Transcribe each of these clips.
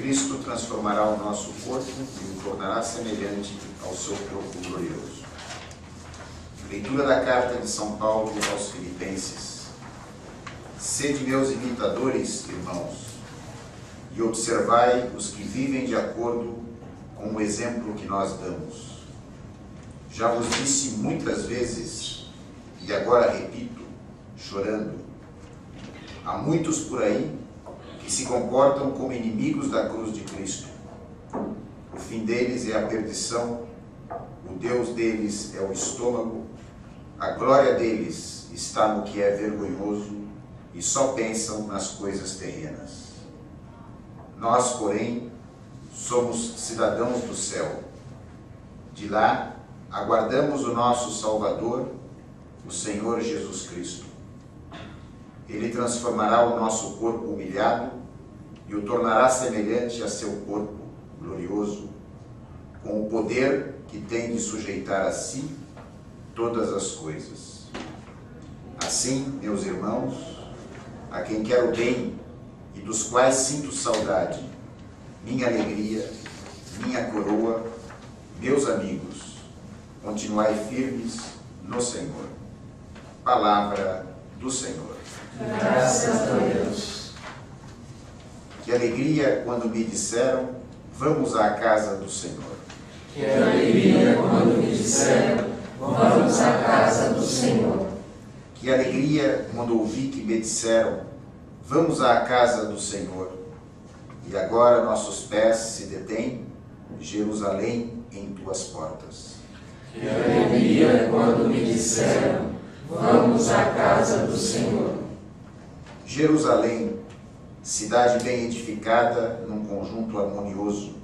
Cristo transformará o nosso corpo e o tornará semelhante ao seu corpo glorioso. Leitura da carta de São Paulo aos Filipenses. Sede meus imitadores, irmãos, e observai os que vivem de acordo com o exemplo que nós damos. Já vos disse muitas vezes, e agora repito, chorando, há muitos por aí que se comportam como inimigos da cruz de Cristo. O fim deles é a perdição, o Deus deles é o estômago, a glória deles está no que é vergonhoso e só pensam nas coisas terrenas. Nós, porém, somos cidadãos do céu. De lá, aguardamos o nosso Salvador, o Senhor Jesus Cristo. Ele transformará o nosso corpo humilhado e o tornará semelhante a seu corpo glorioso, com o poder que tem de sujeitar a si todas as coisas. Assim, meus irmãos, a quem quero bem e dos quais sinto saudade, minha alegria, minha coroa, meus amigos, continuai firmes no Senhor. Palavra do Senhor. Graças a Deus. Que alegria quando me disseram, vamos à casa do Senhor. Que alegria quando me disseram, vamos à casa do Senhor. Que alegria quando ouvi que me disseram, vamos à casa do Senhor. E agora nossos pés se detêm, Jerusalém, em tuas portas. Que alegria quando me disseram, vamos à casa do Senhor. Jerusalém, cidade bem edificada num conjunto harmonioso.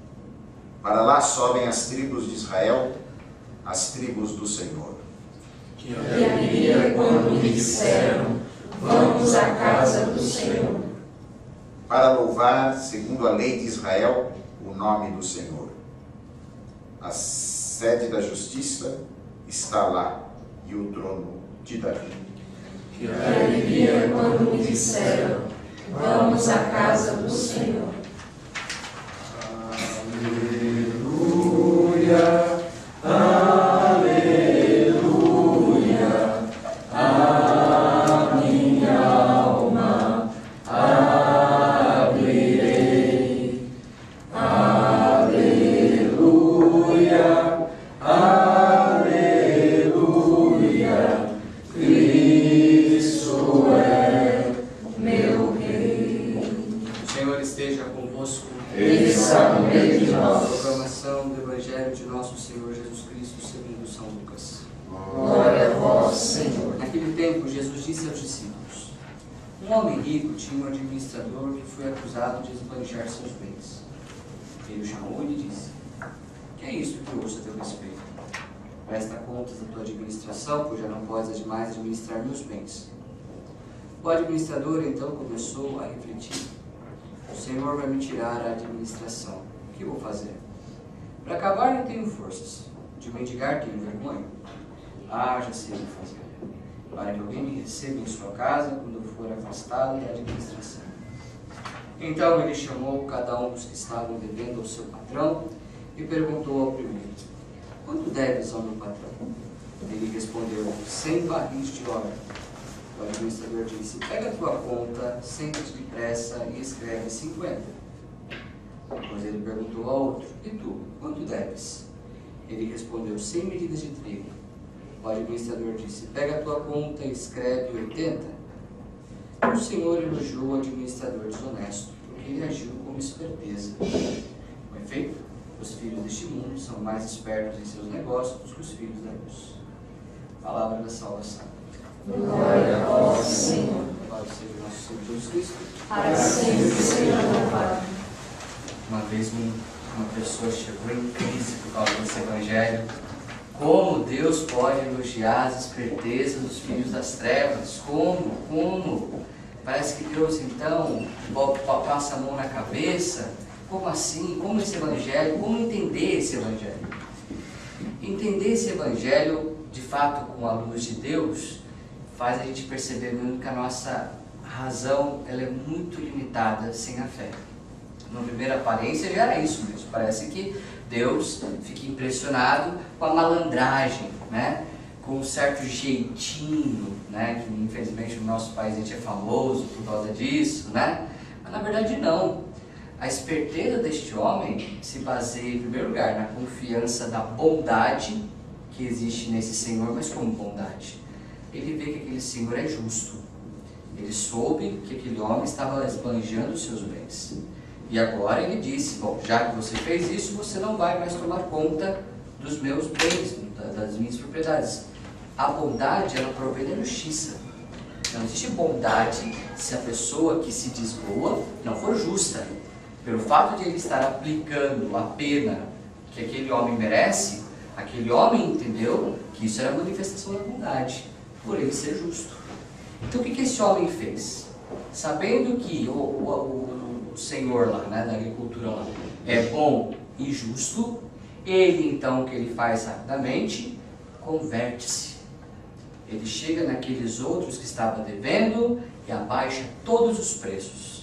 Para lá sobem as tribos de Israel, as tribos do Senhor. Que alegria quando me disseram, vamos à casa do Senhor. Para louvar, segundo a lei de Israel, o nome do Senhor. A sede da justiça está lá, e o trono de Davi. Que alegria quando me disseram, vamos à casa do Senhor. Aleluia, aleluia, a minha alma abrirei. Aleluia, aleluia, Cristo é meu Rei. O Senhor esteja convosco. Ele está no meio de nós. Proclamação do Evangelho de nosso Senhor Jesus Cristo segundo São Lucas. Glória a vós, Senhor. Naquele tempo, Jesus disse aos discípulos: um homem rico tinha um administrador que foi acusado de esbanjar seus bens. Ele o chamou e lhe disse: que é isso que ouço a teu respeito? Presta contas da tua administração, pois já não podes mais administrar meus bens. O administrador então começou a refletir: o Senhor vai me tirar a administração. O que vou fazer? Para acabar não tenho forças. De mendigar tenho vergonha. Ah, já sei o que fazer. Para que alguém me receba em sua casa quando eu for afastado da administração. Então ele chamou cada um dos que estavam devendo ao seu patrão e perguntou ao primeiro: quanto deves ao meu patrão? Ele respondeu: 100 barris de ouro. O administrador disse: pega a tua conta, senta-te depressa e escreve 50. Depois ele perguntou ao outro: e tu, quanto deves? Ele respondeu: 100 medidas de trigo. O administrador disse: pega a tua conta e escreve 80. O Senhor elogiou o administrador desonesto, porque ele agiu com esperteza. Com efeito, os filhos deste mundo são mais espertos em seus negócios do que os filhos da luz. Palavra da salvação. Glória a vós, Senhor. Louvado seja o nosso Senhor Jesus Cristo. Para sempre seja louvado. Uma vez uma pessoa chegou em crise por causa desse evangelho. Como Deus pode elogiar as espertezas dos filhos das trevas? Como? Parece que Deus então passa a mão na cabeça. Como assim? Como esse evangelho? Como entender esse evangelho? Entender esse evangelho, de fato, com a luz de Deus, faz a gente perceber mesmo que a nossa razão ela é muito limitada sem a fé. Na primeira aparência já era isso mesmo. Parece que Deus fica impressionado com a malandragem, né? Com um certo jeitinho, né? Que infelizmente no nosso país a gente é famoso por causa disso, né? Mas na verdade não. A esperteza deste homem se baseia em primeiro lugar na confiança da bondade que existe nesse Senhor, mas como bondade? Ele vê que aquele Senhor é justo. Ele soube que aquele homem estava esbanjando os seus bens. E agora ele disse, bom, já que você fez isso, você não vai mais tomar conta dos meus bens, das minhas propriedades. A bondade, ela provém da justiça. Não existe bondade se a pessoa que se diz boa não for justa. Pelo fato de ele estar aplicando a pena que aquele homem merece, aquele homem entendeu que isso era a manifestação da bondade, por ele ser justo. Então o que esse homem fez? Sabendo que o senhor lá, né, da agricultura lá, é bom e justo, ele então, o que ele faz rapidamente? Converte-se. Ele chega naqueles outros que estavam devendo e abaixa todos os preços.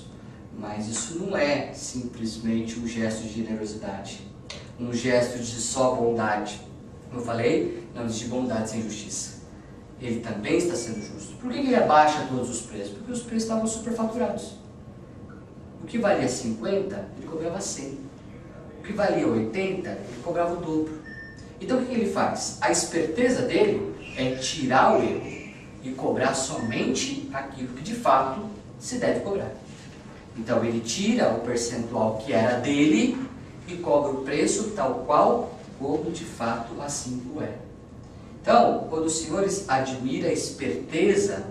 Mas isso não é simplesmente um gesto de generosidade, um gesto de só bondade. Como eu falei, não existe bondade sem justiça. Ele também está sendo justo. Por que ele abaixa todos os preços? Porque os preços estavam superfaturados. O que valia 50, ele cobrava 100. O que valia 80, ele cobrava o dobro. Então o que ele faz? A esperteza dele é tirar o erro e cobrar somente aquilo que de fato se deve cobrar. Então ele tira o percentual que era dele e cobra o preço tal qual como de fato assim o é. Então, quando os senhores admiram a esperteza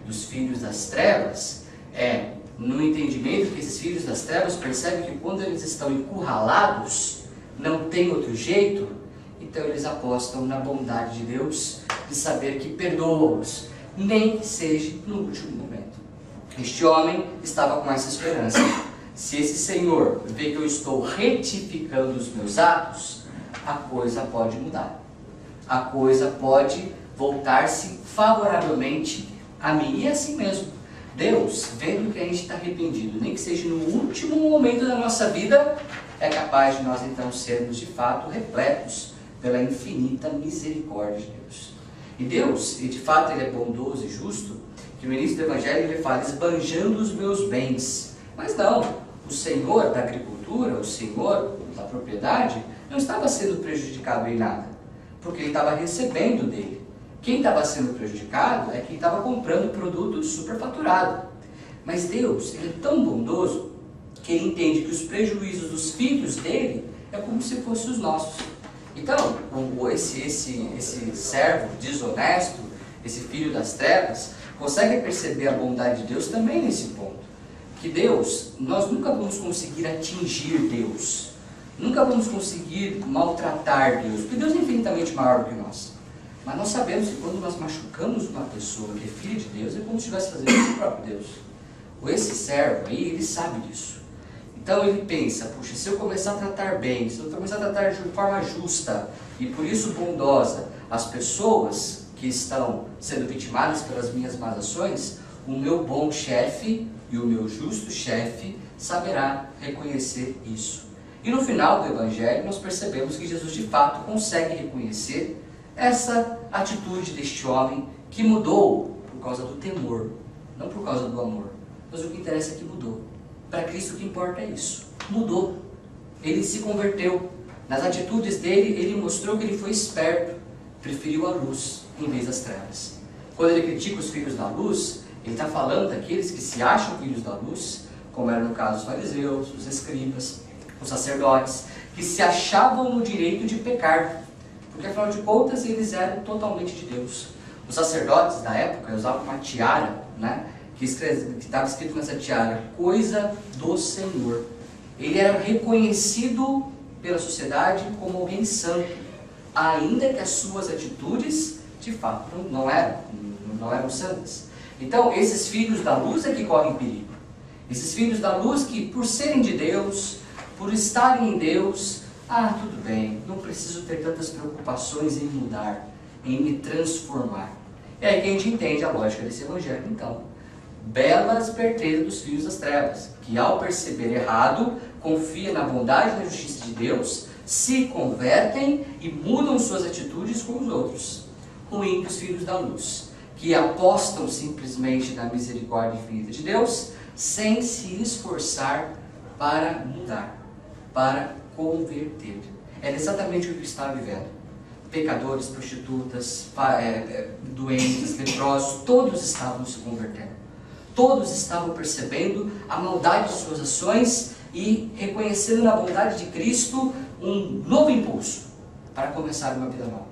dos filhos das trevas, é no entendimento que esses filhos das trevas percebem que quando eles estão encurralados, não tem outro jeito, então eles apostam na bondade de Deus, de saber que perdoa-os, nem que seja no último momento. Este homem estava com essa esperança. Se esse Senhor vê que eu estou retificando os meus atos, a coisa pode mudar. A coisa pode voltar-se favoravelmente a mim e assim mesmo. Deus, vendo que a gente está arrependido, nem que seja no último momento da nossa vida, é capaz de nós então sermos de fato repletos pela infinita misericórdia de Deus. E Deus, e de fato Ele é bondoso e justo, que no início do Evangelho Ele fala, esbanjando os meus bens. Mas não, o Senhor da agricultura, o Senhor da propriedade, não estava sendo prejudicado em nada, porque Ele estava recebendo dele. Quem estava sendo prejudicado é quem estava comprando produto superfaturado. Mas Deus, Ele é tão bondoso, que Ele entende que os prejuízos dos filhos dele é como se fossem os nossos. Então, esse servo desonesto, esse filho das trevas, consegue perceber a bondade de Deus também nesse ponto. Que Deus, nós nunca vamos conseguir atingir Deus. Nunca vamos conseguir maltratar Deus, porque Deus é infinitamente maior do que nós. Mas nós sabemos que quando nós machucamos uma pessoa que é filha de Deus, é como se estivesse fazendo isso com o próprio Deus. Esse servo aí, ele sabe disso. Então ele pensa, puxa, se eu começar a tratar bem, se eu começar a tratar de forma justa e por isso bondosa as pessoas que estão sendo vitimadas pelas minhas más ações, o meu bom chefe e o meu justo chefe saberá reconhecer isso. E no final do Evangelho nós percebemos que Jesus de fato consegue reconhecer essa atitude deste homem que mudou por causa do temor, não por causa do amor. Mas o que interessa é que mudou. Para Cristo o que importa é isso. Mudou. Ele se converteu. Nas atitudes dele, ele mostrou que ele foi esperto. Preferiu a luz em vez das trevas. Quando ele critica os filhos da luz, ele está falando daqueles que se acham filhos da luz, como era no caso os fariseus, os escribas, os sacerdotes, que se achavam no direito de pecar. Porque afinal de contas eles eram totalmente de Deus. Os sacerdotes da época usavam uma tiara, né? Que estava escrito nessa tiara, coisa do Senhor. Ele era reconhecido pela sociedade como alguém santo, ainda que as suas atitudes, de fato, não eram santas. Então, esses filhos da luz é que correm perigo. Esses filhos da luz que, por serem de Deus, por estarem em Deus, tudo bem, não preciso ter tantas preocupações em mudar, em me transformar. É aí que a gente entende a lógica desse Evangelho, então. bela esperteza dos filhos das trevas, que ao perceber errado, confia na bondade e na justiça de Deus, se convertem e mudam suas atitudes com os outros. Ruim dos filhos da luz, que apostam simplesmente na misericórdia infinita de Deus, sem se esforçar para mudar, para converter. Era exatamente o que estava vivendo. Pecadores, prostitutas, doentes, leprosos, todos estavam se convertendo. Todos estavam percebendo a maldade de suas ações e reconhecendo na bondade de Cristo um novo impulso para começar uma vida nova.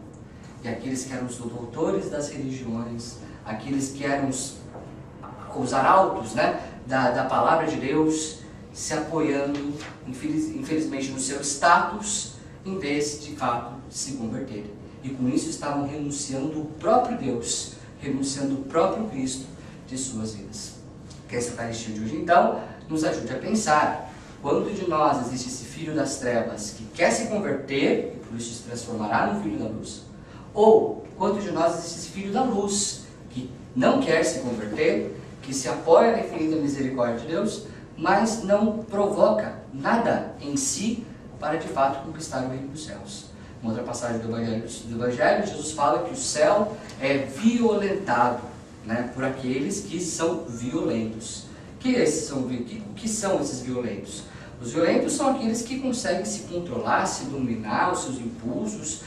E aqueles que eram os doutores das religiões, aqueles que eram os arautos, né, da palavra de Deus, se apoiando, infelizmente, no seu status, em vez de fato se converterem. E com isso estavam renunciando o próprio Deus, renunciando o próprio Cristo de suas vidas. Que essa Eucaristia de hoje, então, nos ajude a pensar: quando de nós existe esse filho das trevas que quer se converter, e por isso se transformará no filho da luz? Ou quanto de nós existe esse filho da luz que não quer se converter, que se apoia na infinita misericórdia de Deus, mas não provoca nada em si para de fato conquistar o reino dos céus? Uma outra passagem do Evangelho, Jesus fala que o céu é violentado, né, por aqueles que são violentos. O que são esses violentos? Os violentos são aqueles que conseguem se controlar, se dominar os seus impulsos,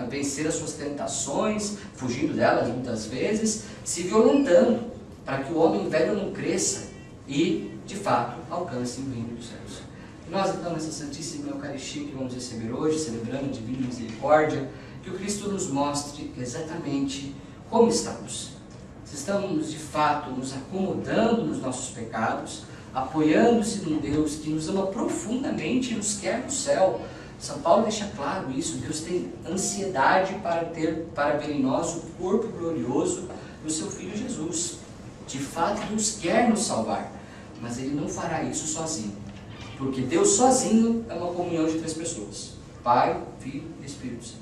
vencer as suas tentações, fugindo delas muitas vezes, se violentando, para que o homem velho não cresça e, de fato, alcance o reino dos céus. E nós, então, nessa Santíssima Eucaristia que vamos receber hoje, celebrando a Divina Misericórdia, que o Cristo nos mostre exatamente como estamos. Se estamos, de fato, nos acomodando nos nossos pecados, apoiando-se num Deus que nos ama profundamente e nos quer no céu. São Paulo deixa claro isso. Deus tem ansiedade para ver em nós o corpo glorioso do seu Filho Jesus. De fato, Deus quer nos salvar, mas Ele não fará isso sozinho, porque Deus sozinho é uma comunhão de 3 pessoas: Pai, Filho e Espírito Santo.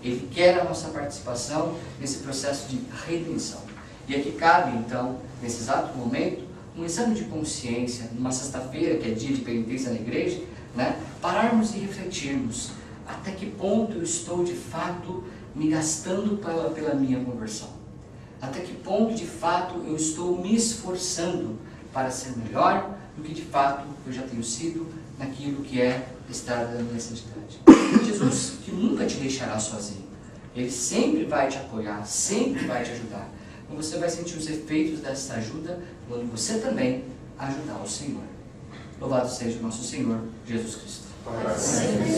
Ele quer a nossa participação nesse processo de redenção. E aqui cabe, então, nesse exato momento, um exame de consciência, numa sexta-feira, que é dia de penitência na igreja, né? Pararmos e refletirmos: até que ponto eu estou, de fato, me gastando pela minha conversão? Até que ponto, de fato, eu estou me esforçando para ser melhor do que, de fato, eu já tenho sido naquilo que é a estrada da minha santidade? Jesus, que nunca te deixará sozinho. Ele sempre vai te apoiar, sempre vai te ajudar. E você vai sentir os efeitos dessa ajuda quando você também ajudar o Senhor. Louvado seja o nosso Senhor Jesus Cristo. Para sempre.